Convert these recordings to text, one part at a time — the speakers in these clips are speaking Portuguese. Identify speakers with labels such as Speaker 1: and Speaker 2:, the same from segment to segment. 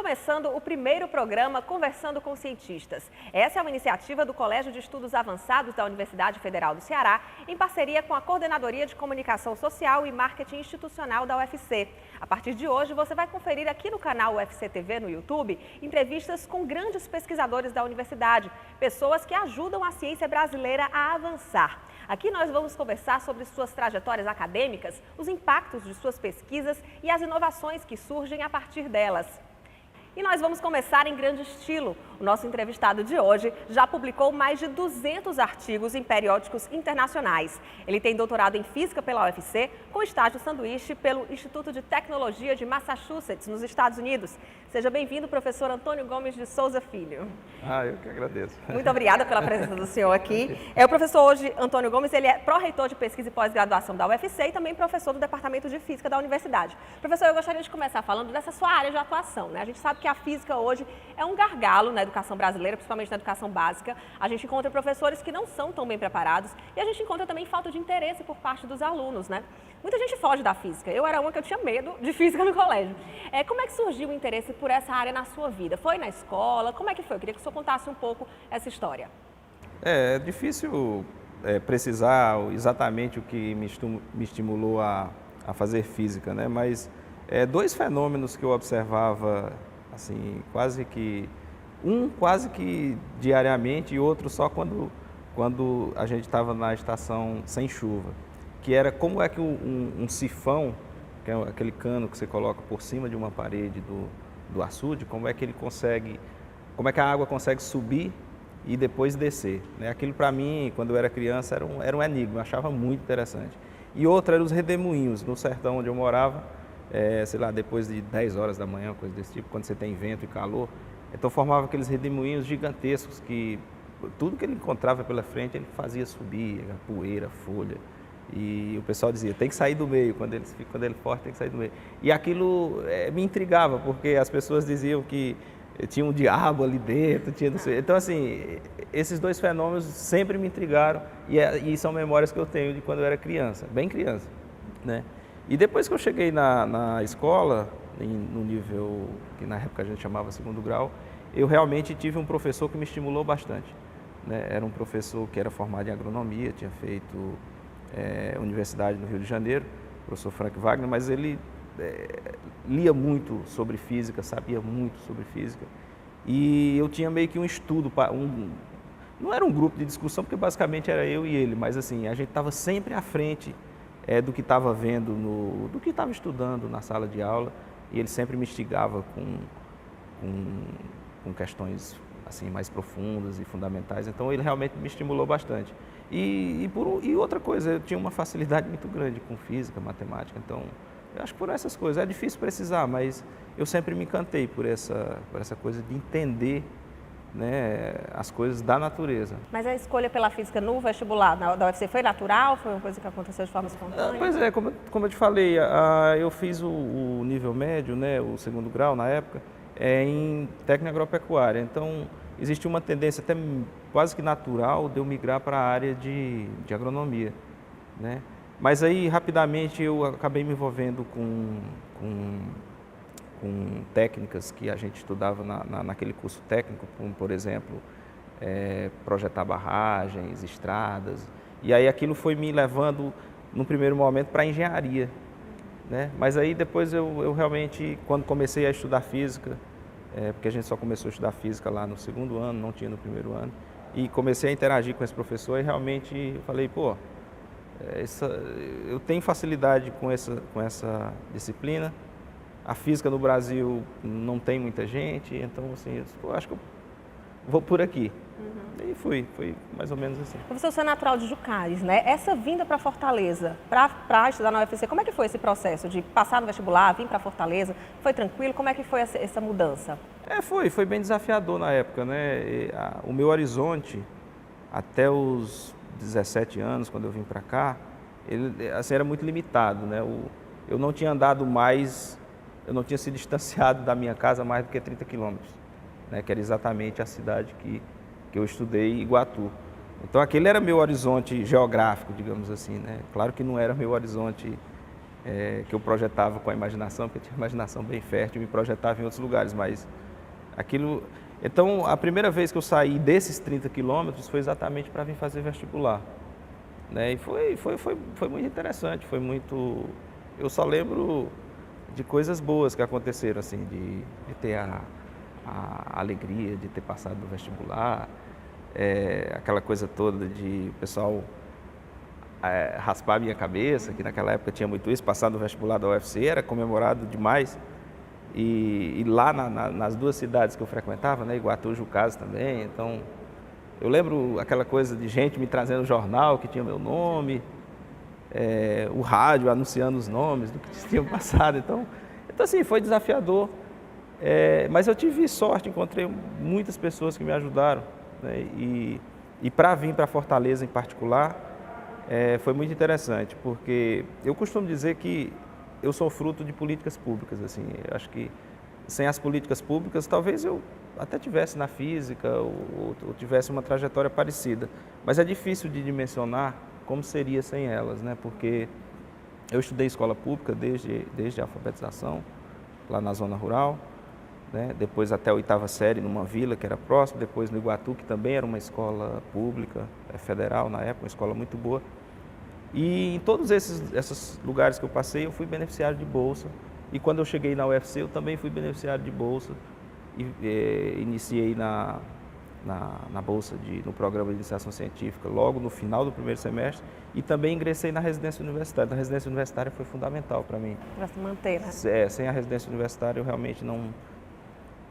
Speaker 1: começando o primeiro programa Conversando com Cientistas. Essa é uma iniciativa do Colégio de Estudos Avançados da Universidade Federal do Ceará, em parceria com a Coordenadoria de Comunicação Social e Marketing Institucional da UFC. A partir de hoje, você vai conferir aqui no canal UFC TV no YouTube entrevistas com grandes pesquisadores da universidade, pessoas que ajudam a ciência brasileira a avançar. Aqui nós vamos conversar sobre suas trajetórias acadêmicas, os impactos de suas pesquisas e as inovações que surgem a partir delas. E nós vamos começar em grande estilo. O nosso entrevistado de hoje já publicou mais de 200 artigos em periódicos internacionais. Ele tem doutorado em Física pela UFC, com estágio sanduíche pelo Instituto de Tecnologia de Massachusetts, nos Estados Unidos. Seja bem-vindo, professor Antônio Gomes de Souza Filho.
Speaker 2: Eu que agradeço.
Speaker 1: Muito obrigada pela presença do senhor aqui. O professor hoje, Antônio Gomes, ele é pró-reitor de pesquisa e pós-graduação da UFC e também professor do Departamento de Física da Universidade. Professor, eu gostaria de começar falando dessa sua área de atuação, né? A gente sabe que a física hoje é um gargalo na educação brasileira, principalmente na educação básica. A gente encontra professores que não são tão bem preparados e a gente encontra também falta de interesse por parte dos alunos, né? Muita gente foge da física. Eu era uma que eu tinha medo de física no colégio. Como é que surgiu o interesse por essa área na sua vida? Foi na escola? Como é que foi? Eu queria que o senhor contasse um pouco essa história.
Speaker 2: É difícil precisar exatamente o que me estimulou a fazer física, né? Mas dois fenômenos que eu observava, assim, quase que diariamente e outro só quando a gente estava na estação sem chuva, que era como é que um sifão, que é aquele cano que você coloca por cima de uma parede do açude, como é que a água consegue subir e depois descer, né? Aquilo para mim, quando eu era criança, era um enigma, eu achava muito interessante. E outra era os redemoinhos, no sertão onde eu morava, sei lá, depois de 10 horas da manhã, coisa desse tipo, quando você tem vento e calor, então formava aqueles redemoinhos gigantescos que tudo que ele encontrava pela frente ele fazia subir, poeira, folha. E o pessoal dizia, tem que sair do meio, quando ele forte tem que sair do meio. E aquilo me intrigava, porque as pessoas diziam que tinha um diabo ali dentro, então assim, esses dois fenômenos sempre me intrigaram e são memórias que eu tenho de quando eu era criança, bem criança, né? E depois que eu cheguei na escola, no nível que na época a gente chamava segundo grau, eu realmente tive um professor que me estimulou bastante, né? Era um professor que era formado em agronomia, tinha feito universidade no Rio de Janeiro, o professor Frank Wagner, mas ele lia muito sobre física, sabia muito sobre física, e eu tinha meio que um estudo, não era um grupo de discussão, porque basicamente era eu e ele, mas assim, a gente estava sempre à frente do que estava vendo, do que estava estudando na sala de aula, e ele sempre me instigava com questões assim, mais profundas e fundamentais, então ele realmente me estimulou bastante. E outra coisa, eu tinha uma facilidade muito grande com física, matemática, então eu acho que por essas coisas, é difícil precisar, mas eu sempre me encantei por essa coisa de entender, né, as coisas da natureza.
Speaker 1: Mas a escolha pela física no vestibular da UFC foi natural? Foi uma coisa que aconteceu de forma espontânea?
Speaker 2: Pois é, como eu te falei, eu fiz o nível médio, né, o segundo grau na época, em técnica agropecuária, então existe uma tendência até quase que natural de eu migrar para a área de agronomia, né? Mas aí rapidamente eu acabei me envolvendo com técnicas que a gente estudava naquele curso técnico, como por exemplo, projetar barragens, estradas, e aí aquilo foi me levando no primeiro momento para a engenharia, né? Mas aí depois eu realmente, quando comecei a estudar física, porque a gente só começou a estudar física lá no segundo ano, não tinha no primeiro ano, e comecei a interagir com esse professor e realmente eu falei, pô, eu tenho facilidade com essa disciplina, a física no Brasil não tem muita gente, então assim, eu acho que eu vou por aqui. E foi mais ou menos assim.
Speaker 1: Professor, você é natural de Jucás, né? Essa vinda para Fortaleza, para estudar na UFC, como é que foi esse processo de passar no vestibular, vir para Fortaleza? Foi tranquilo? Como é que foi essa mudança?
Speaker 2: Foi bem desafiador na época, né? O meu horizonte, até os 17 anos, quando eu vim para cá, ele assim, era muito limitado, né? Eu não tinha andado mais, eu não tinha se distanciado da minha casa mais do que 30 quilômetros, né? Que era exatamente a cidade que eu estudei, Iguatu. Então aquele era meu horizonte geográfico, digamos assim, né? Claro que não era meu horizonte que eu projetava com a imaginação, porque eu tinha imaginação bem fértil e me projetava em outros lugares, mas aquilo... Então, a primeira vez que eu saí desses 30 quilômetros foi exatamente para vir fazer vestibular, né? E foi muito interessante, foi muito... Eu só lembro de coisas boas que aconteceram, assim, de ter a alegria de ter passado no vestibular, aquela coisa toda de o pessoal raspar a minha cabeça, que naquela época tinha muito isso, passar no vestibular da UFC era comemorado demais. E lá nas duas cidades que eu frequentava, né, Iguatu e Jucás também, então eu lembro aquela coisa de gente me trazendo jornal que tinha meu nome, o rádio anunciando os nomes do que tinham passado, então assim, foi desafiador, mas eu tive sorte, encontrei muitas pessoas que me ajudaram, né, e para vir para Fortaleza em particular, foi muito interessante, porque eu costumo dizer que eu sou fruto de políticas públicas, assim, eu acho que sem as políticas públicas talvez eu até tivesse na física ou tivesse uma trajetória parecida, mas é difícil de dimensionar como seria sem elas, né? Porque eu estudei escola pública desde a alfabetização, lá na zona rural, né? Depois até a 8ª série numa vila que era próximo, depois no Iguatu, que também era uma escola pública, federal na época, uma escola muito boa. E em todos esses lugares que eu passei, eu fui beneficiário de bolsa. E quando eu cheguei na UFC, eu também fui beneficiário de bolsa. E iniciei na bolsa no programa de iniciação científica logo no final do primeiro semestre. E também ingressei na residência universitária. A residência universitária foi fundamental para mim.
Speaker 1: Para se manter, né?
Speaker 2: Sem a residência universitária eu realmente não...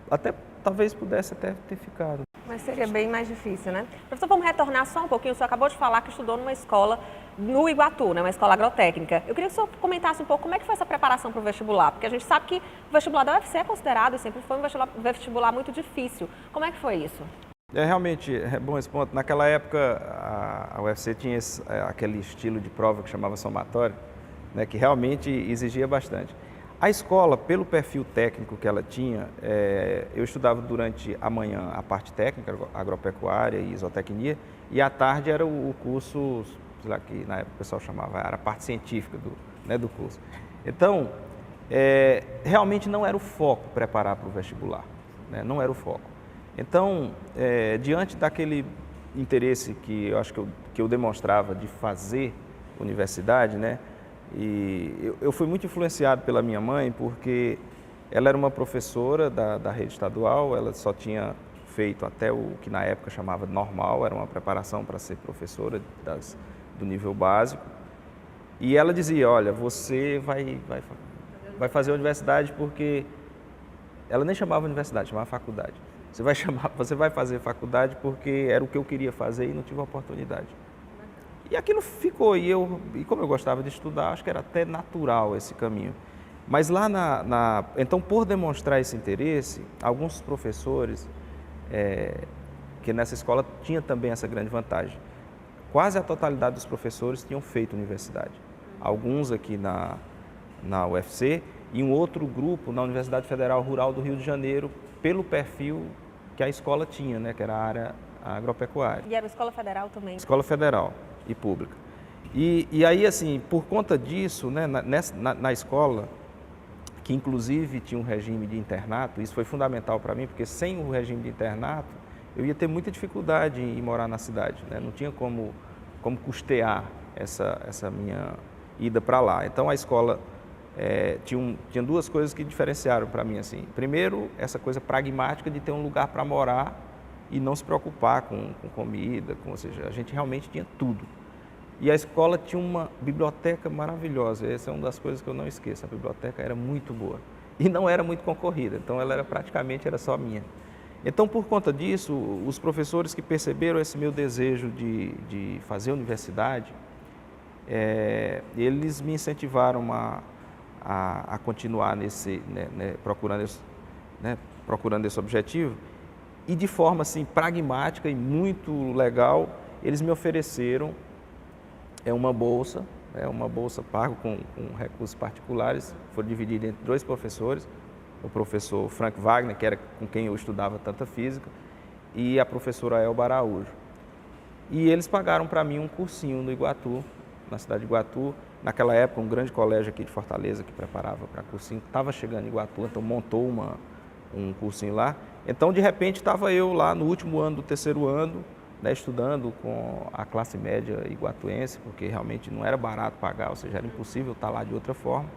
Speaker 2: Até talvez pudesse até ter ficado.
Speaker 1: Mas seria bem mais difícil, né? Professor, vamos retornar só um pouquinho. O senhor acabou de falar que estudou numa escola no Iguatu, né? Uma escola agrotécnica. Eu queria que o senhor comentasse um pouco como é que foi essa preparação para o vestibular, porque a gente sabe que o vestibular da UFC é considerado e sempre foi um vestibular muito difícil. Como é que foi isso?
Speaker 2: Realmente, é bom esse ponto. Naquela época, a UFC tinha aquele estilo de prova que chamava somatório, né? Que realmente exigia bastante. A escola, pelo perfil técnico que ela tinha, eu estudava durante a manhã a parte técnica, agropecuária e isotecnia, e à tarde era o curso, sei lá, que na época o pessoal chamava, era a parte científica do curso. Então, realmente não era o foco preparar para o vestibular, né? Não era o foco. Então, diante daquele interesse que eu acho que eu demonstrava de fazer universidade, né? E eu fui muito influenciado pela minha mãe, porque ela era uma professora da rede estadual, ela só tinha feito até o que na época chamava de normal, era uma preparação para ser professora do nível básico. E ela dizia, olha, você vai fazer a universidade porque... Ela nem chamava universidade, chamava faculdade. Você vai fazer faculdade porque era o que eu queria fazer e não tive a oportunidade. E aquilo ficou, e como eu gostava de estudar, acho que era até natural esse caminho. Mas lá então, por demonstrar esse interesse, alguns professores, que nessa escola tinha também essa grande vantagem, quase a totalidade dos professores tinham feito universidade. Alguns aqui na UFC e um outro grupo na Universidade Federal Rural do Rio de Janeiro, pelo perfil que a escola tinha, né, que era a área agropecuária.
Speaker 1: E era uma escola federal também?
Speaker 2: Escola federal e pública. E aí, assim, por conta disso, né, na escola, que inclusive tinha um regime de internato, isso foi fundamental para mim, porque sem o regime de internato, eu ia ter muita dificuldade em morar na cidade, né? Não tinha como custear essa minha ida para lá. Então, a escola tinha duas coisas que diferenciaram para mim, assim. Primeiro, essa coisa pragmática de ter um lugar para morar e não se preocupar com comida, ou seja, a gente realmente tinha tudo. E a escola tinha uma biblioteca maravilhosa, essa é uma das coisas que eu não esqueço, a biblioteca era muito boa e não era muito concorrida, então ela era só minha. Então, por conta disso, os professores que perceberam esse meu desejo de fazer universidade, eles me incentivaram a continuar procurando esse objetivo. E de forma assim, pragmática e muito legal, eles me ofereceram uma bolsa paga com recursos particulares, foi dividida entre 2 professores, o professor Frank Wagner, que era com quem eu estudava tanta física, e a professora Elba Araújo. E eles pagaram para mim um cursinho no Iguatu, na cidade de Iguatu. Naquela época, um grande colégio aqui de Fortaleza que preparava para cursinho estava chegando em Iguatu, então montou um cursinho lá. Então, de repente, estava eu lá no último ano do terceiro ano, né, estudando com a classe média iguatuense, porque realmente não era barato pagar, ou seja, era impossível estar lá de outra forma.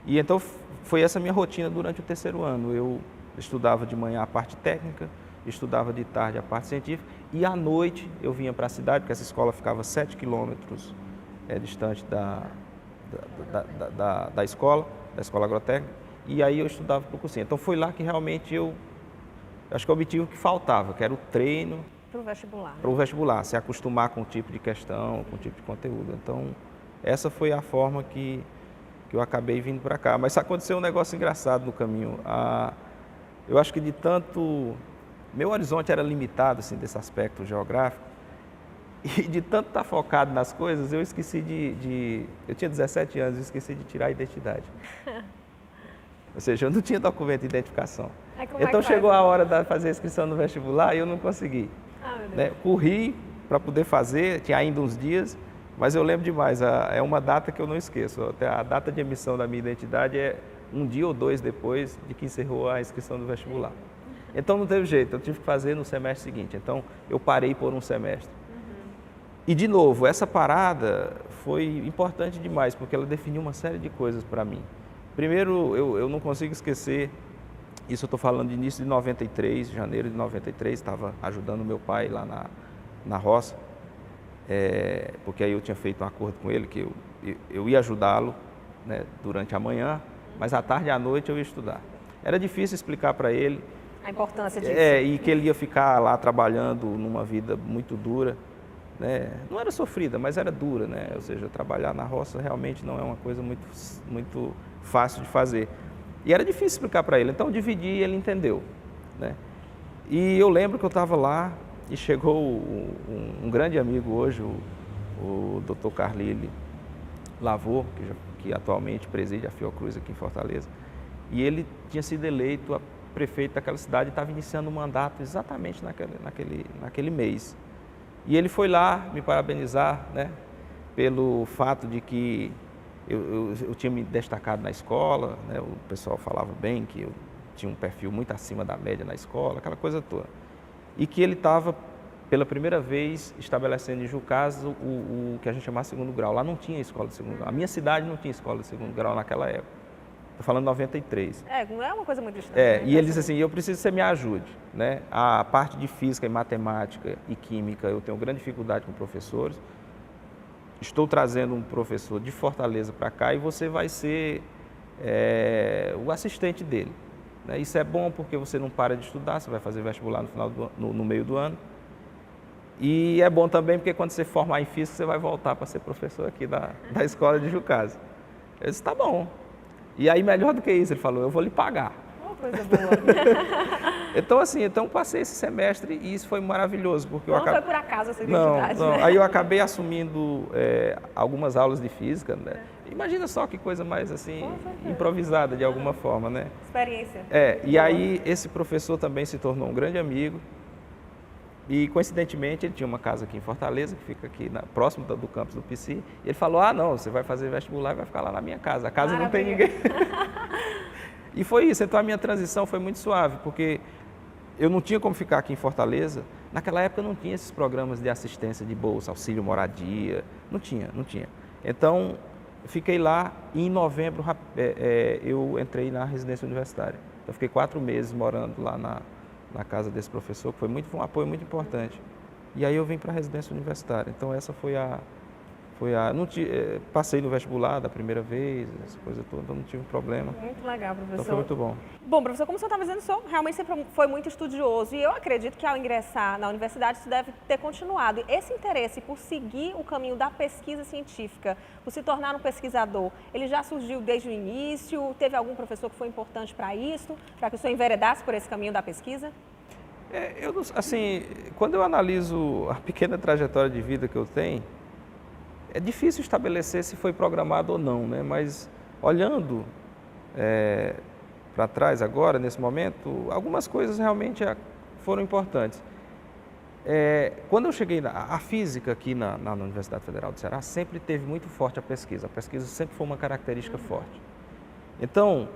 Speaker 2: E então foi essa minha rotina durante o terceiro ano. Eu estudava de manhã a parte técnica, estudava de tarde a parte científica, e à noite eu vinha para a cidade, porque essa escola ficava 7 quilômetros distante da escola agrotécnica, e aí eu estudava para o cursinho. Então foi lá que realmente eu acho que obtive o que faltava, que era o treino
Speaker 1: para o vestibular.
Speaker 2: Para o vestibular, se acostumar com o tipo de questão, com o tipo de conteúdo. Então, essa foi a forma que eu acabei vindo para cá. Mas aconteceu um negócio engraçado no caminho. Eu acho que de tanto... Meu horizonte era limitado, assim, desse aspecto geográfico. E de tanto estar focado nas coisas, eu esqueci Eu tinha 17 anos, eu esqueci de tirar a identidade. Ou seja, eu não tinha documento de identificação. Então chegou a hora de fazer a inscrição no vestibular e eu não consegui. Né? Corri para poder fazer, tinha ainda uns dias, mas eu lembro demais, é uma data que eu não esqueço. Até a data de emissão da minha identidade é um dia ou dois depois de que encerrou a inscrição do vestibular. Então não teve jeito, eu tive que fazer no semestre seguinte. Então eu parei por um semestre. E de novo, essa parada foi importante demais, porque ela definiu uma série de coisas para mim. Primeiro, eu não consigo esquecer, isso eu estou falando de início de 93, janeiro de 93, estava ajudando meu pai lá na roça, porque aí eu tinha feito um acordo com ele que eu ia ajudá-lo, né, durante a manhã, mas à tarde e à noite eu ia estudar. Era difícil explicar para ele
Speaker 1: a importância disso.
Speaker 2: E que ele ia ficar lá trabalhando numa vida muito dura, né? Não era sofrida, mas era dura, né? Ou seja, trabalhar na roça realmente não é uma coisa muito fácil de fazer. E era difícil explicar para ele, então eu dividi e ele entendeu, né? E eu lembro que eu estava lá e chegou um grande amigo hoje, o Dr. Carlile Lavô, que atualmente preside a Fiocruz aqui em Fortaleza, e ele tinha sido eleito a prefeito daquela cidade e estava iniciando o mandato exatamente naquele mês. E ele foi lá me parabenizar, né, pelo fato de que eu tinha me destacado na escola, né, o pessoal falava bem que eu tinha um perfil muito acima da média na escola, aquela coisa toda. E que ele estava, pela primeira vez, estabelecendo em Jucás o que a gente chamava segundo grau. Lá não tinha escola de segundo grau. A minha cidade não tinha escola de segundo grau naquela época. Estou falando 93.
Speaker 1: Não é uma coisa muito distante.
Speaker 2: E ele disse assim, eu preciso que você me ajude, né? A parte de física e matemática e química, eu tenho grande dificuldade com professores. Estou trazendo um professor de Fortaleza para cá e você vai ser o assistente dele. Né? Isso é bom porque você não para de estudar, você vai fazer vestibular no meio do ano. E é bom também porque quando você formar em física, você vai voltar para ser professor aqui da escola de Jucás. Eu disse, tá bom. E aí, melhor do que isso, ele falou, eu vou lhe pagar.
Speaker 1: Uma coisa boa.
Speaker 2: Então passei esse semestre e isso foi maravilhoso. Porque
Speaker 1: não foi por acaso essa identidade,
Speaker 2: não.
Speaker 1: Né?
Speaker 2: Aí eu acabei assumindo algumas aulas de física, né? Imagina só que coisa mais assim, improvisada de alguma forma, né?
Speaker 1: Experiência.
Speaker 2: E aí esse professor também se tornou um grande amigo. E, coincidentemente, ele tinha uma casa aqui em Fortaleza, que fica aqui próximo do campus do PC. E ele falou, não, você vai fazer vestibular e vai ficar lá na minha casa. A casa não tem ninguém. E foi isso. Então, a minha transição foi muito suave, porque eu não tinha como ficar aqui em Fortaleza. Naquela época, não tinha esses programas de assistência de bolsa, auxílio moradia. Não tinha. Então, fiquei lá e, em novembro, eu entrei na residência universitária. Então, fiquei 4 meses morando lá na casa desse professor, que foi um apoio muito importante. E aí eu vim para a residência universitária. Então essa foi passei no vestibular da primeira vez, essa coisa toda, então não tive problema.
Speaker 1: Muito legal, professor.
Speaker 2: Então foi muito bom.
Speaker 1: Bom, professor, como o senhor estava dizendo, o senhor realmente sempre foi muito estudioso e eu acredito que ao ingressar na universidade isso deve ter continuado. Esse interesse por seguir o caminho da pesquisa científica, por se tornar um pesquisador, ele já surgiu desde o início? Teve algum professor que foi importante para isso, para que o senhor enveredasse por esse caminho da pesquisa?
Speaker 2: Quando eu analiso a pequena trajetória de vida que eu tenho, é difícil estabelecer se foi programado ou não, né? Mas olhando para trás agora, nesse momento, algumas coisas realmente foram importantes. Quando eu cheguei, a física aqui na Universidade Federal do Ceará sempre teve muito forte a pesquisa sempre foi uma característica forte. Então,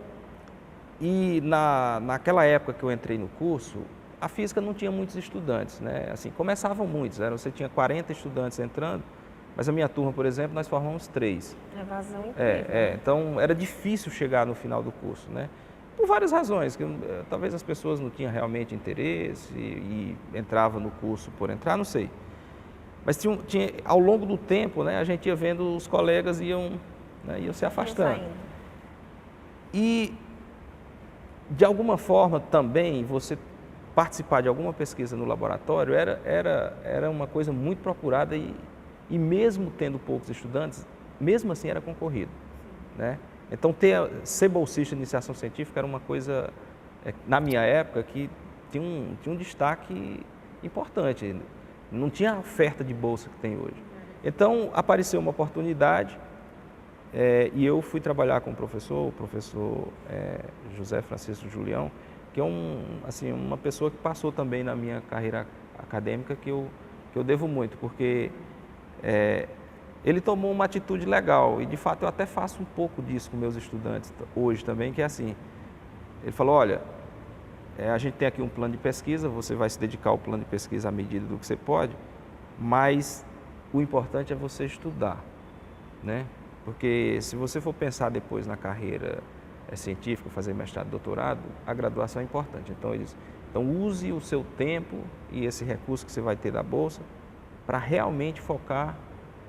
Speaker 2: naquela época que eu entrei no curso, a física não tinha muitos estudantes, né? Assim, começavam muitos, você tinha 40 estudantes entrando, mas a minha turma, por exemplo, nós formamos 3.
Speaker 1: É vazão incrível.
Speaker 2: Então era difícil chegar no final do curso, né? Por várias razões, que talvez as pessoas não tinham realmente interesse e entravam no curso por entrar, não sei. Mas ao longo do tempo, né, a gente ia vendo os colegas iam se afastando. E, de alguma forma, também, você participar de alguma pesquisa no laboratório era uma coisa muito procurada e mesmo tendo poucos estudantes, mesmo assim era concorrido, né? Então, ser bolsista de iniciação científica era uma coisa, na minha época, que tinha um destaque importante. Não tinha a oferta de bolsa que tem hoje. Então, apareceu uma oportunidade e eu fui trabalhar com o professor José Francisco Julião, que é uma pessoa que passou também na minha carreira acadêmica, que eu devo muito, porque ele tomou uma atitude legal e, de fato, eu até faço um pouco disso com meus estudantes hoje também, que é assim, ele falou, olha, a gente tem aqui um plano de pesquisa, você vai se dedicar ao plano de pesquisa à medida do que você pode, mas o importante é você estudar, né? Porque se você for pensar depois na carreira científica, fazer mestrado, doutorado, a graduação é importante. Então use o seu tempo e esse recurso que você vai ter da bolsa para realmente focar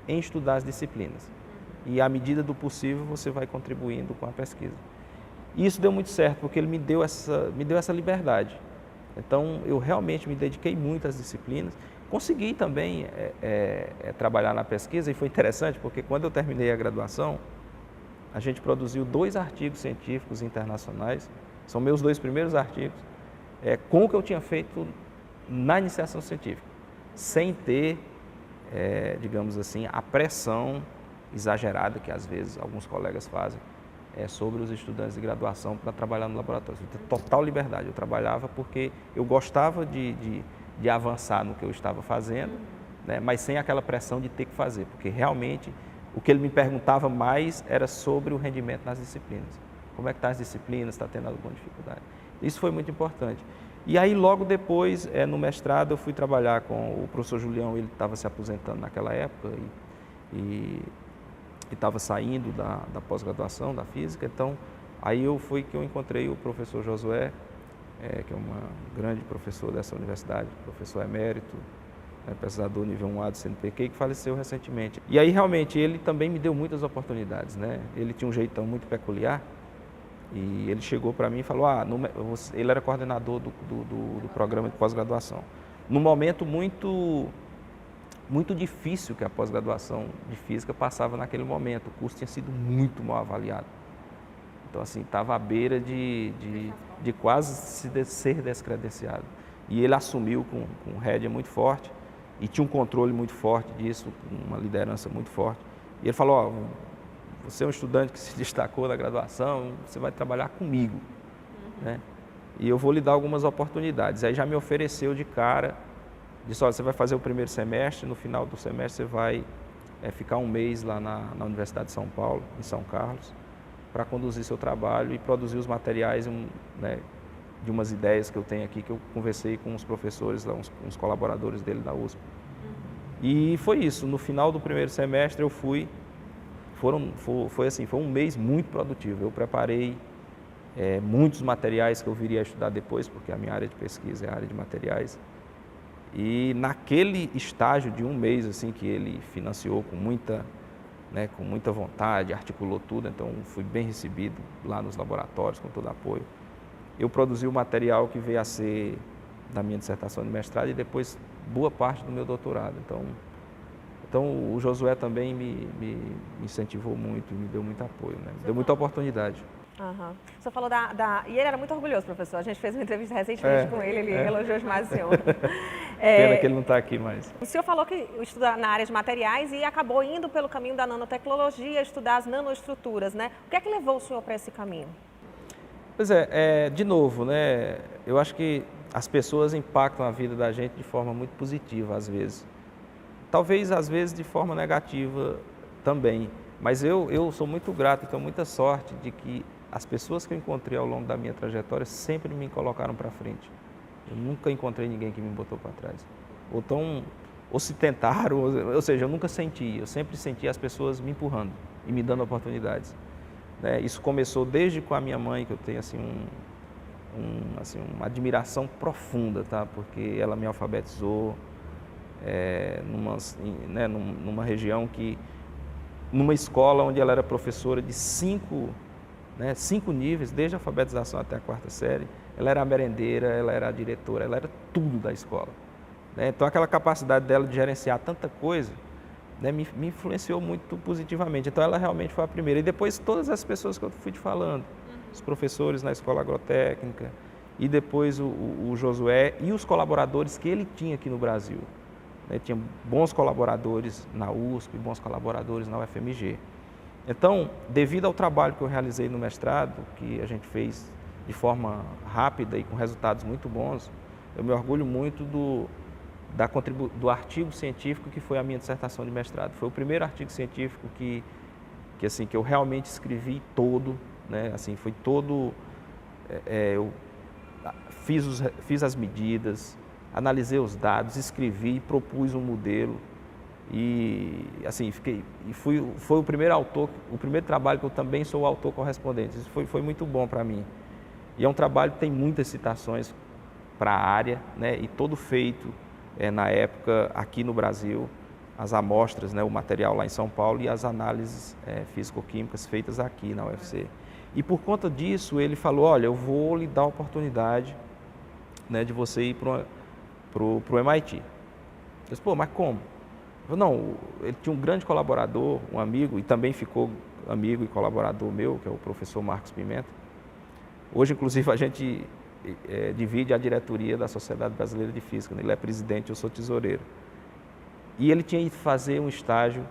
Speaker 2: em estudar as disciplinas. E, à medida do possível, você vai contribuindo com a pesquisa. E isso deu muito certo, porque ele me deu essa liberdade. Então, eu realmente me dediquei muito às disciplinas. Consegui também trabalhar na pesquisa, e foi interessante, porque quando eu terminei a graduação, a gente produziu 2 artigos científicos internacionais, são meus 2 primeiros artigos, com o que eu tinha feito na iniciação científica, sem ter, digamos assim, a pressão exagerada que às vezes alguns colegas fazem sobre os estudantes de graduação para trabalhar no laboratório. Eu tinha total liberdade, eu trabalhava porque eu gostava de avançar no que eu estava fazendo, né, mas sem aquela pressão de ter que fazer, porque realmente o que ele me perguntava mais era sobre o rendimento nas disciplinas. Como é que está as disciplinas, está tendo alguma dificuldade? Isso foi muito importante. E aí, logo depois, no mestrado, eu fui trabalhar com o professor Julião, ele estava se aposentando naquela época e estava saindo da pós-graduação, da física, então, aí foi que eu encontrei o professor Josué, que é um grande professor dessa universidade, professor emérito, pesquisador nível 1A do CNPq, que faleceu recentemente. E aí, realmente, ele também me deu muitas oportunidades, né? Ele tinha um jeitão muito peculiar, e ele chegou para mim e falou, ele era coordenador do programa de pós-graduação. Num momento muito difícil que a pós-graduação de física passava naquele momento, o curso tinha sido muito mal avaliado. Então, assim, estava à beira de quase ser descredenciado. E ele assumiu com rédea muito forte e tinha um controle muito forte disso, uma liderança muito forte. E ele falou, você é um estudante que se destacou na graduação, você vai trabalhar comigo, né? E eu vou lhe dar algumas oportunidades. Aí já me ofereceu de cara, disse, olha, você vai fazer o primeiro semestre, no final do semestre você vai ficar um mês lá na Universidade de São Paulo, em São Carlos, para conduzir seu trabalho e produzir os materiais, né, de umas ideias que eu tenho aqui, que eu conversei com os professores, lá, uns colaboradores dele da USP. E foi isso, no final do primeiro semestre eu fui, foi um mês muito produtivo. Eu preparei muitos materiais que eu viria a estudar depois, porque a minha área de pesquisa é a área de materiais. E naquele estágio de um mês assim, que ele financiou com muita vontade, articulou tudo, então fui bem recebido lá nos laboratórios, com todo apoio. Eu produzi o material que veio a ser da minha dissertação de mestrado e depois boa parte do meu doutorado. Então o Josué também me incentivou muito, me deu muito apoio, né? Me deu muita oportunidade.
Speaker 1: Uhum. O senhor falou E ele era muito orgulhoso, professor. A gente fez uma entrevista recentemente com ele elogiou demais o senhor.
Speaker 2: Pena que ele não está aqui mais.
Speaker 1: O senhor falou que estuda na área de materiais e acabou indo pelo caminho da nanotecnologia, estudar as nanoestruturas, né? O que é que levou o senhor para esse caminho?
Speaker 2: Pois de novo, né? Eu acho que as pessoas impactam a vida da gente de forma muito positiva, às vezes. Talvez, às vezes, de forma negativa também. Mas eu sou muito grato e tenho muita sorte de que as pessoas que eu encontrei ao longo da minha trajetória sempre me colocaram para frente. Eu nunca encontrei ninguém que me botou para trás. Ou se tentaram, ou seja, eu nunca senti. Eu sempre senti as pessoas me empurrando e me dando oportunidades. Né? Isso começou desde com a minha mãe, que eu tenho assim, uma admiração profunda, tá? Porque ela me alfabetizou numa região numa escola onde ela era professora de 5 níveis, desde a alfabetização até a 4ª série. Ela era a merendeira, ela era a diretora, ela era tudo da escola. Né? Então, aquela capacidade dela de gerenciar tanta coisa, né, me influenciou muito positivamente. Então, ela realmente foi a primeira. E depois, todas as pessoas que eu fui te falando, os professores na escola agrotécnica, e depois o Josué e os colaboradores que ele tinha aqui no Brasil. Né? Tinha bons colaboradores na USP, bons colaboradores na UFMG. Então, devido ao trabalho que eu realizei no mestrado, que a gente fez de forma rápida e com resultados muito bons, eu me orgulho muito do artigo científico que foi a minha dissertação de mestrado. Foi o primeiro artigo científico que eu realmente escrevi todo, né? Assim, foi todo, eu fiz as medidas, analisei os dados, escrevi, propus um modelo e assim foi o primeiro autor, o primeiro trabalho que eu também sou o autor correspondente. Isso foi muito bom para mim. E é um trabalho que tem muitas citações para a área, né? E todo feito na época aqui no Brasil, as amostras, né? O material lá em São Paulo e as análises físico-químicas feitas aqui na UFC. E por conta disso ele falou, olha, eu vou lhe dar a oportunidade, né, de você ir para o MIT. Eu disse, pô, mas como? Eu falei, não, ele tinha um grande colaborador, um amigo, e também ficou amigo e colaborador meu, que é o professor Marcos Pimenta. Hoje, inclusive, a gente divide a diretoria da Sociedade Brasileira de Física, né? Ele é presidente, eu sou tesoureiro. E ele tinha ido fazer um estágio,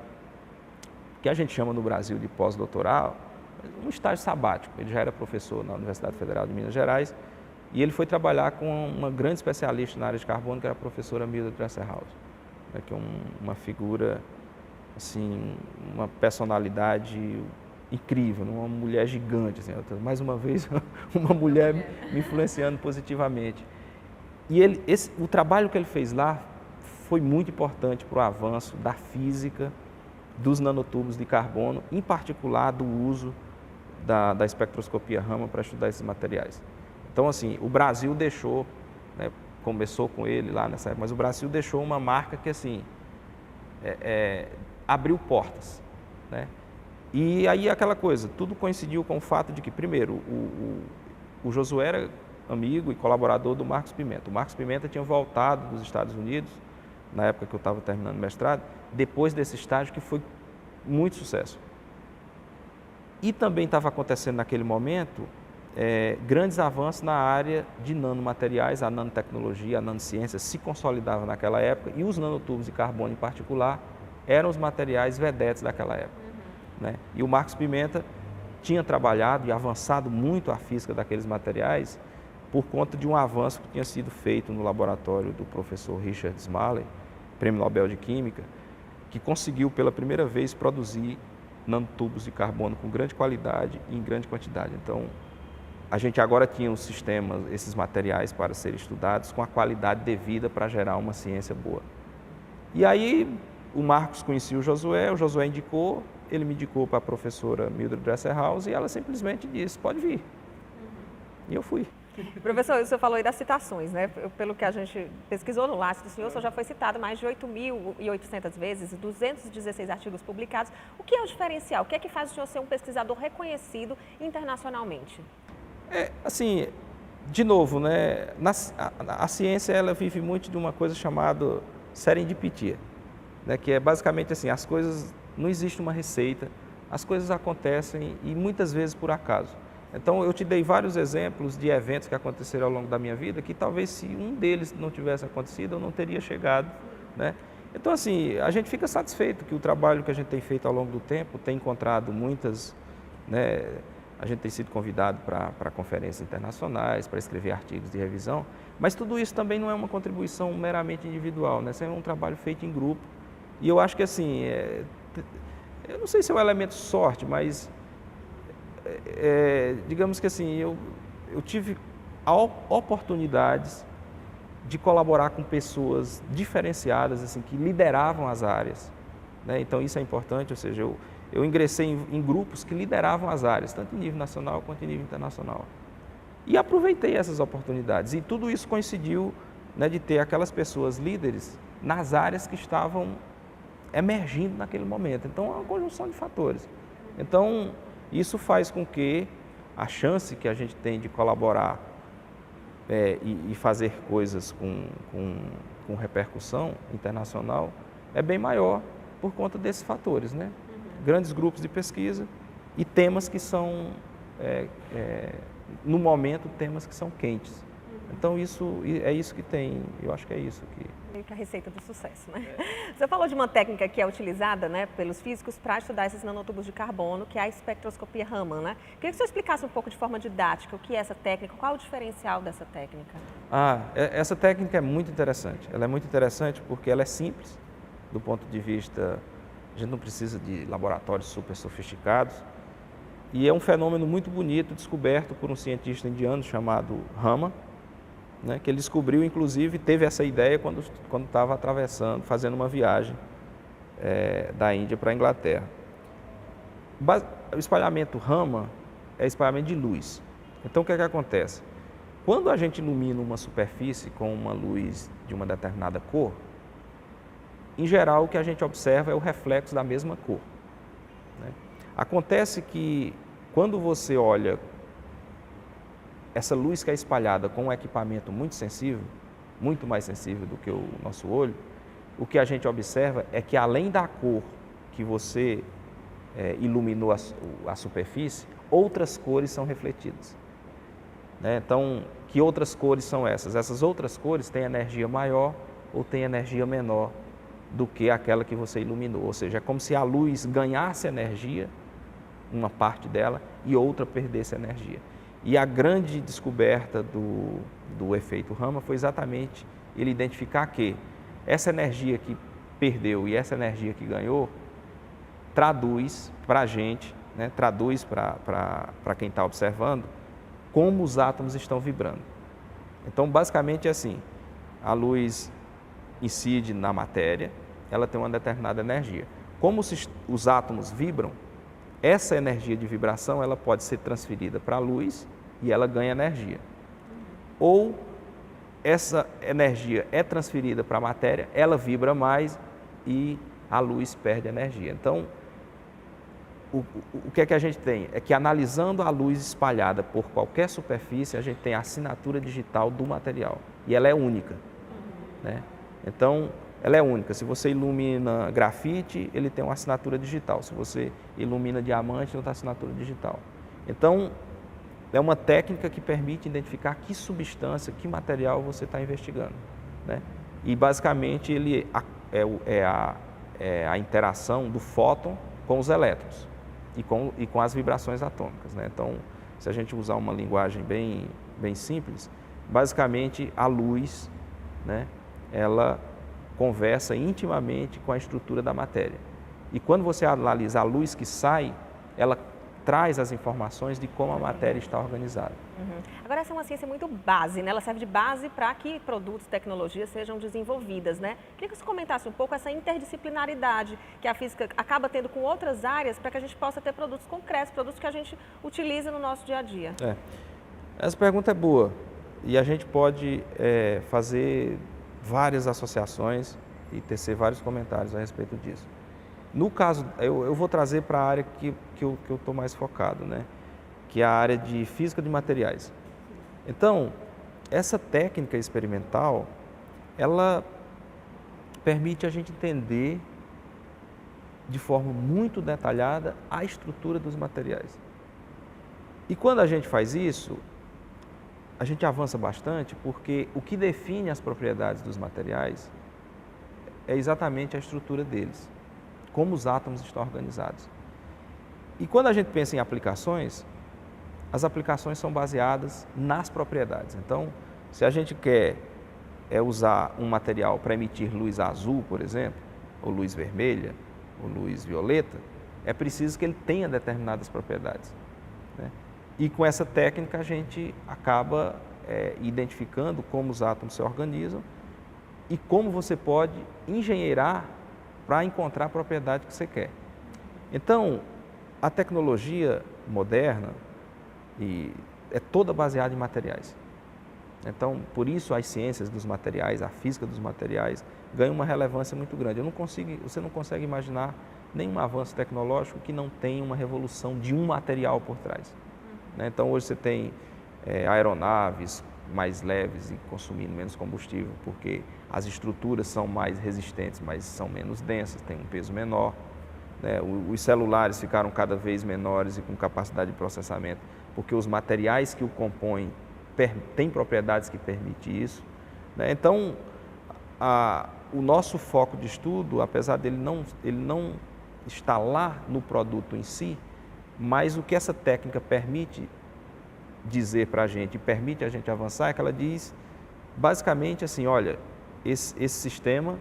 Speaker 2: que a gente chama no Brasil de pós-doutoral, um estágio sabático. Ele já era professor na Universidade Federal de Minas Gerais, e ele foi trabalhar com uma grande especialista na área de carbono, que era a professora Mildred Dresserhaus, né? Que é uma figura, assim, uma personalidade incrível, uma mulher gigante, assim, mais uma vez uma mulher me influenciando positivamente. E o trabalho que ele fez lá foi muito importante para o avanço da física dos nanotubos de carbono, em particular do uso da espectroscopia Raman para estudar esses materiais. Então, assim, o Brasil deixou, né, começou com ele lá nessa época, mas o Brasil deixou uma marca que, assim, abriu portas, né? E aí aquela coisa, tudo coincidiu com o fato de que, primeiro, o Josué era amigo e colaborador do Marcos Pimenta. O Marcos Pimenta tinha voltado dos Estados Unidos, na época que eu estava terminando o mestrado, depois desse estágio que foi muito sucesso. E também estava acontecendo naquele momento grandes avanços na área de nanomateriais, a nanotecnologia, a nanociência se consolidava naquela época e os nanotubos de carbono em particular eram os materiais vedetes daquela época. Né? E o Marcos Pimenta tinha trabalhado e avançado muito a física daqueles materiais por conta de um avanço que tinha sido feito no laboratório do professor Richard Smalley, Prêmio Nobel de Química, que conseguiu pela primeira vez produzir nanotubos de carbono com grande qualidade e em grande quantidade. Então, a gente agora tinha os sistemas, esses materiais para serem estudados com a qualidade devida para gerar uma ciência boa. E aí o Marcos conhecia o Josué indicou, ele me indicou para a professora Mildred Dresserhaus e ela simplesmente disse, pode vir. E eu fui.
Speaker 1: Professor, o senhor falou aí das citações, né? Pelo que a gente pesquisou no Lattes do senhor já foi citado mais de 8.800 vezes, 216 artigos publicados. O que é o diferencial? O que é que faz o senhor ser um pesquisador reconhecido internacionalmente?
Speaker 2: Assim, de novo, né? A ciência, ela vive muito de uma coisa chamada serendipitia, né? Que é basicamente assim, as coisas, não existe uma receita, as coisas acontecem e muitas vezes por acaso. Então, eu te dei vários exemplos de eventos que aconteceram ao longo da minha vida, que talvez se um deles não tivesse acontecido, eu não teria chegado, né? Então, assim, a gente fica satisfeito que o trabalho que a gente tem feito ao longo do tempo tem encontrado muitas, né, a gente tem sido convidado para conferências internacionais, para escrever artigos de revisão, mas tudo isso também não é uma contribuição meramente individual, né? Isso é um trabalho feito em grupo. E eu acho que assim, eu não sei se é um elemento sorte, mas digamos que assim, eu tive oportunidades de colaborar com pessoas diferenciadas, assim, que lideravam as áreas, né? Então isso é importante, ou seja, eu ingressei em grupos que lideravam as áreas, tanto em nível nacional quanto em nível internacional. E aproveitei essas oportunidades. E tudo isso coincidiu, né, de ter aquelas pessoas líderes nas áreas que estavam emergindo naquele momento. Então, é uma conjunção de fatores. Então, isso faz com que a chance que a gente tem de colaborar e fazer coisas com repercussão internacional é bem maior por conta desses fatores, né? Grandes grupos de pesquisa e temas que são, no momento, temas que são quentes. Então, é isso que tem, eu acho que é isso que...
Speaker 1: Meio que a receita do sucesso, né? Você falou de uma técnica que é utilizada, né, pelos físicos para estudar esses nanotubos de carbono, que é a espectroscopia Raman, né? Queria que você explicasse um pouco de forma didática o que é essa técnica, qual é o diferencial dessa técnica?
Speaker 2: Essa técnica é muito interessante. Ela é muito interessante porque ela é simples, do ponto de vista... A gente não precisa de laboratórios super sofisticados. E é um fenômeno muito bonito, descoberto por um cientista indiano chamado Raman, né, que ele descobriu, inclusive, teve essa ideia quando estava fazendo uma viagem da Índia para a Inglaterra. O espalhamento Raman é espalhamento de luz. Então, o que é que acontece? Quando a gente ilumina uma superfície com uma luz de uma determinada cor, em geral, o que a gente observa é o reflexo da mesma cor, né? Acontece que, quando você olha essa luz que é espalhada com um equipamento muito sensível, muito mais sensível do que o nosso olho, o que a gente observa é que, além da cor que você iluminou a superfície, outras cores são refletidas, né? Então, que outras cores são essas? Essas outras cores têm energia maior ou têm energia menor do que aquela que você iluminou. Ou seja, é como se a luz ganhasse energia, uma parte dela, e outra perdesse energia. E a grande descoberta do efeito Raman foi exatamente ele identificar que essa energia que perdeu e essa energia que ganhou traduz para a gente, né, traduz para quem está observando, como os átomos estão vibrando. Então, basicamente é assim, a luz incide na matéria, ela tem uma determinada energia. Como os átomos vibram, essa energia de vibração ela pode ser transferida para a luz e ela ganha energia. Ou essa energia é transferida para a matéria, ela vibra mais e a luz perde energia. Então, o que é que a gente tem? É que, analisando a luz espalhada por qualquer superfície, a gente tem a assinatura digital do material. E ela é única, né? Então, ela é única. Se você ilumina grafite, ele tem uma assinatura digital. Se você ilumina diamante, ele tem uma assinatura digital. Então, é uma técnica que permite identificar que substância, que material você está investigando, né? E, basicamente, ele é a interação do fóton com os elétrons e com as vibrações atômicas, né? Então, se a gente usar uma linguagem bem simples, basicamente, a luz, né, ela conversa intimamente com a estrutura da matéria. E quando você analisa a luz que sai, ela traz as informações de como a matéria está organizada.
Speaker 1: Agora, essa é uma ciência muito base, né? Ela serve de base para que produtos, tecnologias sejam desenvolvidas, né? Queria que você comentasse um pouco essa interdisciplinaridade que a física acaba tendo com outras áreas para que a gente possa ter produtos concretos, produtos que a gente utiliza no nosso dia a dia.
Speaker 2: Essa pergunta é boa e a gente pode fazer várias associações e tecer vários comentários a respeito disso. No caso, eu vou trazer para a área que eu estou mais focado, né? Que é a área de física de materiais. Então, essa técnica experimental, ela permite a gente entender de forma muito detalhada a estrutura dos materiais. E quando a gente faz isso, a gente avança bastante, porque o que define as propriedades dos materiais é exatamente a estrutura deles, como os átomos estão organizados. E quando a gente pensa em aplicações, as aplicações são baseadas nas propriedades. Então, se a gente quer usar um material para emitir luz azul, por exemplo, ou luz vermelha, ou luz violeta, é preciso que ele tenha determinadas propriedades, né? E com essa técnica a gente acaba identificando como os átomos se organizam e como você pode engenheirar para encontrar a propriedade que você quer. Então, a tecnologia moderna é toda baseada em materiais. Então, por isso as ciências dos materiais, a física dos materiais, ganham uma relevância muito grande. Você não consegue imaginar nenhum avanço tecnológico que não tenha uma revolução de um material por trás, né? Então, hoje você tem aeronaves mais leves e consumindo menos combustível, porque as estruturas são mais resistentes, mas são menos densas, têm um peso menor, né? Os celulares ficaram cada vez menores e com capacidade de processamento, porque os materiais que o compõem têm propriedades que permitem isso, né? Então, o nosso foco de estudo, apesar dele não estar lá no produto em si, mas o que essa técnica permite dizer para a gente, permite a gente avançar, é que ela diz basicamente assim, olha, esse sistema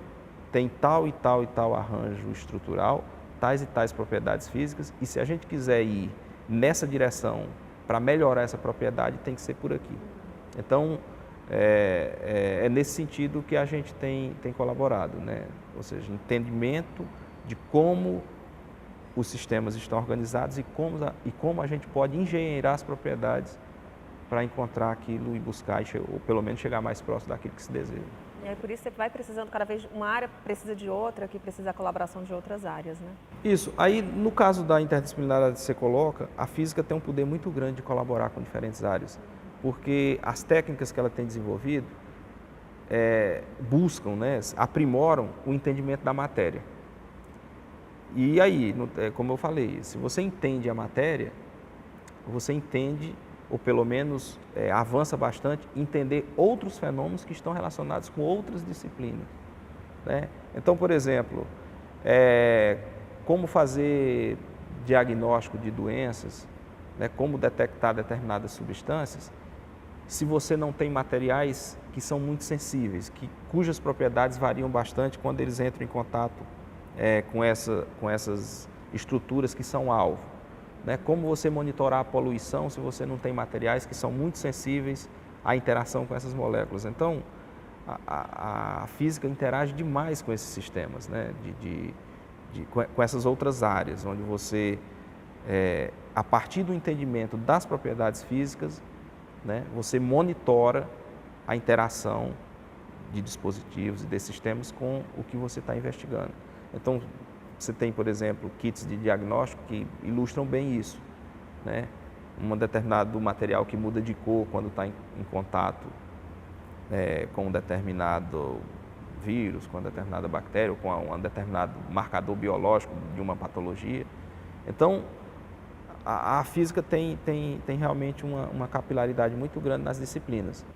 Speaker 2: tem tal e tal e tal arranjo estrutural, tais e tais propriedades físicas, e se a gente quiser ir nessa direção para melhorar essa propriedade, tem que ser por aqui. Então, é nesse sentido que a gente tem colaborado, né? Ou seja, entendimento de como os sistemas estão organizados e como a gente pode engenheirar as propriedades para encontrar aquilo e buscar, ou pelo menos chegar mais próximo daquilo que se deseja.
Speaker 1: E aí, por isso, você vai precisando cada vez, uma área precisa de outra, que precisa da colaboração de outras áreas, né?
Speaker 2: Isso. Aí, no caso da interdisciplinaridade que você coloca, a física tem um poder muito grande de colaborar com diferentes áreas, porque as técnicas que ela tem desenvolvido buscam, né, aprimoram o entendimento da matéria. E aí, como eu falei, se você entende a matéria, você entende, ou pelo menos avança bastante, entender outros fenômenos que estão relacionados com outras disciplinas, né? Então, por exemplo, como fazer diagnóstico de doenças, né, como detectar determinadas substâncias, se você não tem materiais que são muito sensíveis, cujas propriedades variam bastante quando eles entram em contato com essas estruturas que são alvo, né? Como você monitorar a poluição se você não tem materiais que são muito sensíveis à interação com essas moléculas. Então, a física interage demais com esses sistemas, né? Com essas outras áreas, onde você, a partir do entendimento das propriedades físicas, né, você monitora a interação de dispositivos e desses sistemas com o que você está investigando. Então, você tem, por exemplo, kits de diagnóstico que ilustram bem isso, né? Um determinado material que muda de cor quando está em contato com um determinado vírus, com uma determinada bactéria, ou com um determinado marcador biológico de uma patologia. Então, a física tem realmente uma capilaridade muito grande nas disciplinas.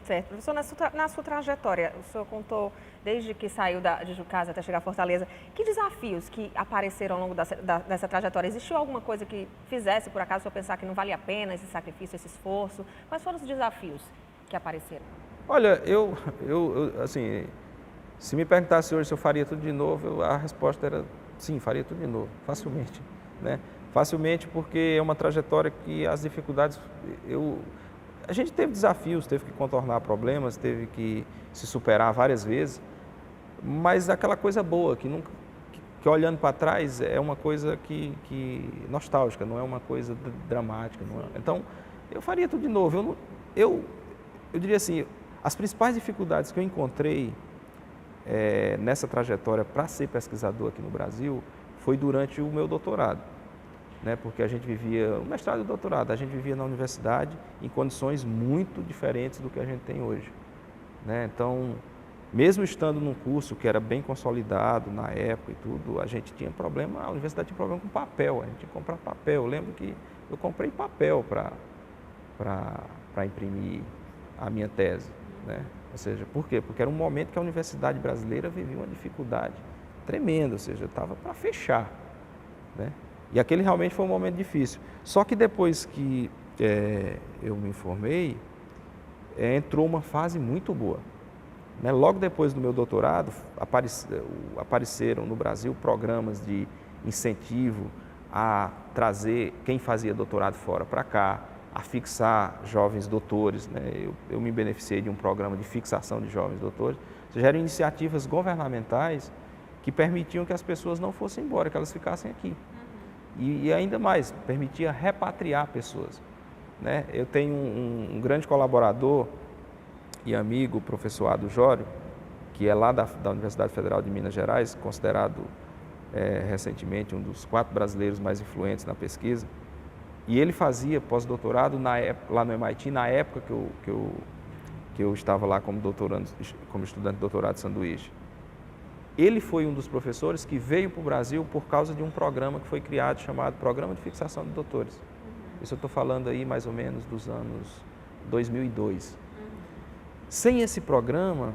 Speaker 1: Certo. Professor, na sua trajetória, o senhor contou desde que saiu de Jucasa até chegar a Fortaleza, que desafios que apareceram ao longo dessa trajetória? Existiu alguma coisa que fizesse, por acaso, o senhor pensar que não valia a pena esse sacrifício, esse esforço? Quais foram os desafios que apareceram?
Speaker 2: Olha, assim, se me perguntasse hoje se eu faria tudo de novo, a resposta era sim, faria tudo de novo, facilmente, né? Facilmente, porque é uma trajetória que as dificuldades, a gente teve desafios, teve que contornar problemas, teve que se superar várias vezes, mas aquela coisa boa, que olhando para trás é uma coisa que nostálgica, não é uma coisa dramática. Não é. Então, eu faria tudo de novo. Eu diria assim, as principais dificuldades que eu encontrei nessa trajetória para ser pesquisador aqui no Brasil foi durante o meu doutorado. Né, porque a gente vivia, o mestrado e o doutorado, a gente vivia na universidade em condições muito diferentes do que a gente tem hoje. Né? Então, mesmo estando num curso que era bem consolidado na época e tudo, a gente tinha problema, a universidade tinha problema com papel, a gente tinha que comprar papel. Eu lembro que eu comprei papel para imprimir a minha tese. Né? Ou seja, por quê? Porque era um momento que a universidade brasileira vivia uma dificuldade tremenda, ou seja, estava para fechar. Né? E aquele realmente foi um momento difícil. Só que depois que eu me formei, entrou uma fase muito boa. Né? Logo depois do meu doutorado, apareceram no Brasil programas de incentivo a trazer quem fazia doutorado fora para cá, a fixar jovens doutores. Né? Eu me beneficiei de um programa de fixação de jovens doutores. Ou seja, eram iniciativas governamentais que permitiam que as pessoas não fossem embora, que elas ficassem aqui. E ainda mais, permitia repatriar pessoas. Né? Eu tenho um grande colaborador e amigo, o professor Ado Jório, que é lá da Universidade Federal de Minas Gerais, considerado recentemente um dos 4 brasileiros mais influentes na pesquisa. E ele fazia pós-doutorado lá no MIT, na época que eu estava lá como estudante de doutorado de sanduíche. Ele foi um dos professores que veio para o Brasil por causa de um programa que foi criado chamado Programa de Fixação de Doutores. Isso eu estou falando aí mais ou menos dos anos 2002. Sem esse programa,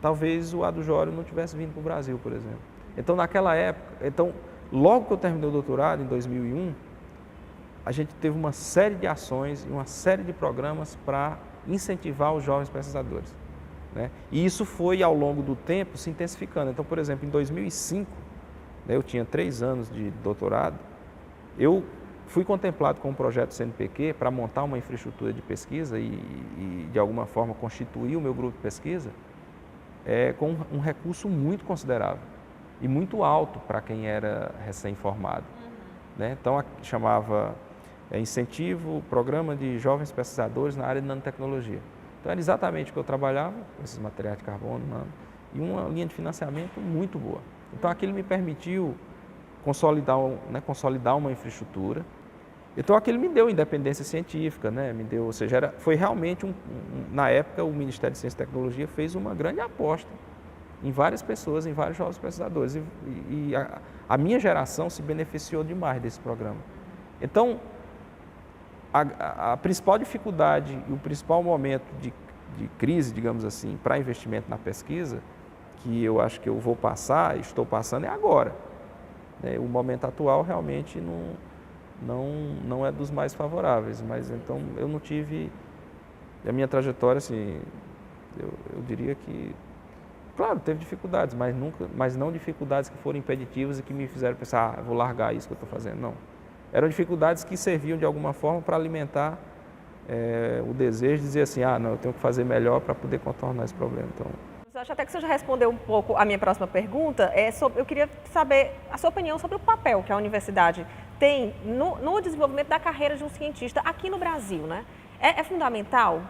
Speaker 2: talvez o Ado Jório não tivesse vindo para o Brasil, por exemplo. Então, naquela época, logo que eu terminei o doutorado, em 2001, a gente teve uma série de ações e uma série de programas para incentivar os jovens pesquisadores. Né? E isso foi, ao longo do tempo, se intensificando. Então, por exemplo, em 2005, né, eu tinha 3 anos de doutorado, eu fui contemplado com um projeto do CNPq para montar uma infraestrutura de pesquisa e de alguma forma, constituir o meu grupo de pesquisa com um recurso muito considerável e muito alto para quem era recém-formado. Né? Então, chamava Incentivo Programa de Jovens Pesquisadores na área de nanotecnologia. Então, era exatamente o que eu trabalhava, com esses materiais de carbono, e uma linha de financiamento muito boa. Então, aquilo me permitiu consolidar uma infraestrutura. Então, aquilo me deu independência científica, né? Ou seja, foi realmente, na época, o Ministério de Ciência e Tecnologia fez uma grande aposta em várias pessoas, em vários jovens pesquisadores. E a minha geração se beneficiou demais desse programa. Então, a principal dificuldade e o principal momento de crise, digamos assim, para investimento na pesquisa, que eu acho que eu vou passar, estou passando, é agora. O momento atual realmente não é dos mais favoráveis, mas então eu não tive, a minha trajetória, assim, eu diria que, claro, teve dificuldades, mas não dificuldades que foram impeditivas e que me fizeram pensar, vou largar isso que eu estou fazendo, não. Eram dificuldades que serviam de alguma forma para alimentar o desejo de dizer assim, não, eu tenho que fazer melhor para poder contornar esse problema. Então,
Speaker 1: eu acho até que você já respondeu um pouco a minha próxima pergunta. Eu queria saber a sua opinião sobre o papel que a universidade tem no desenvolvimento da carreira de um cientista aqui no Brasil, né? É fundamental?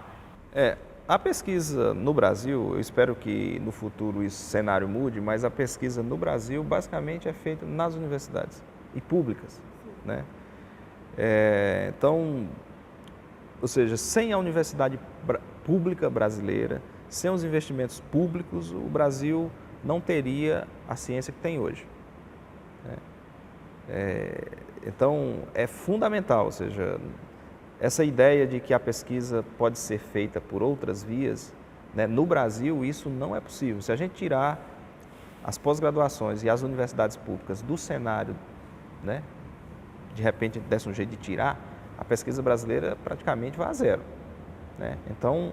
Speaker 2: A pesquisa no Brasil, eu espero que no futuro esse cenário mude, mas a pesquisa no Brasil basicamente é feita nas universidades e públicas, né? Então, ou seja, sem a universidade pública brasileira, sem os investimentos públicos, o Brasil não teria a ciência que tem hoje. Então, é fundamental, ou seja, essa ideia de que a pesquisa pode ser feita por outras vias, né, no Brasil isso não é possível. Se a gente tirar as pós-graduações e as universidades públicas do cenário, né, de repente desse um jeito de tirar, a pesquisa brasileira praticamente vai a zero. Né? Então,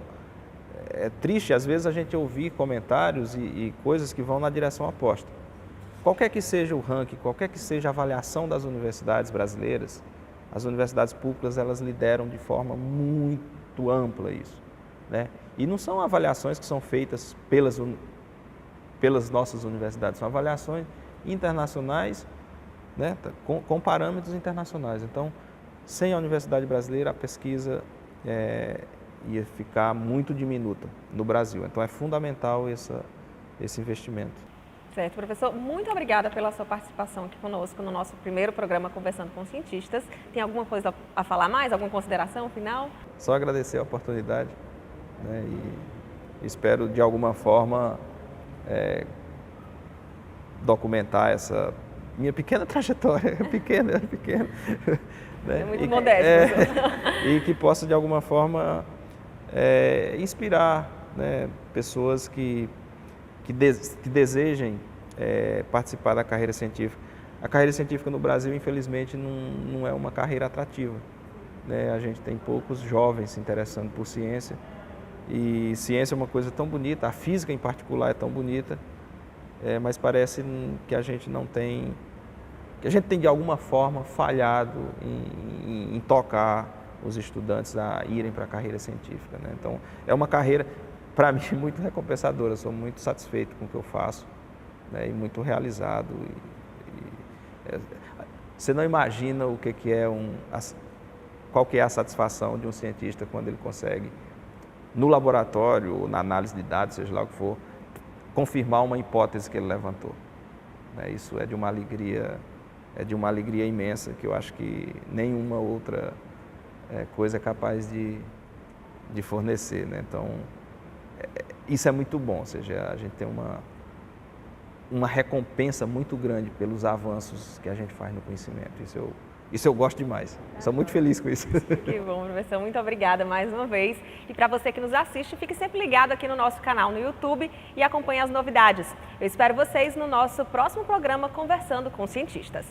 Speaker 2: é triste, às vezes, a gente ouvir comentários e coisas que vão na direção oposta. Qualquer que seja o ranking, qualquer que seja a avaliação das universidades brasileiras, as universidades públicas, elas lideram de forma muito ampla isso. Né? E não são avaliações que são feitas pelas nossas universidades, são avaliações internacionais, né? com parâmetros internacionais. Então, sem a universidade brasileira, a pesquisa ia ficar muito diminuta no Brasil. Então, é fundamental esse investimento.
Speaker 1: Certo, professor, muito obrigada pela sua participação aqui conosco no nosso primeiro programa Conversando com Cientistas. Tem alguma coisa a falar mais? Alguma consideração final?
Speaker 2: Só agradecer a oportunidade, né, e espero de alguma forma documentar essa minha pequena trajetória, pequena.
Speaker 1: Né? É muito modesto.
Speaker 2: E que possa de alguma forma inspirar, né, pessoas que desejem participar da carreira científica. A carreira científica no Brasil, infelizmente, não é uma carreira atrativa. né? A gente tem poucos jovens se interessando por ciência. E ciência é uma coisa tão bonita, a física em particular é tão bonita, mas parece que a gente não tem, que a gente tem de alguma forma falhado em tocar os estudantes a irem para a carreira científica, né? Então, é uma carreira, para mim, muito recompensadora, sou muito satisfeito com o que eu faço, né? E muito realizado. Você não imagina o que é qual que é a satisfação de um cientista quando ele consegue, no laboratório ou na análise de dados, seja lá o que for, confirmar uma hipótese que ele levantou. Isso é de uma alegria imensa, que eu acho que nenhuma outra coisa é capaz de fornecer, né? Então, isso é muito bom, ou seja, a gente tem uma recompensa muito grande pelos avanços que a gente faz no conhecimento. Isso eu gosto demais. Sou muito feliz com isso.
Speaker 1: Que bom, professor. Muito obrigada mais uma vez. E para você que nos assiste, fique sempre ligado aqui no nosso canal no YouTube e acompanhe as novidades. Eu espero vocês no nosso próximo programa Conversando com Cientistas.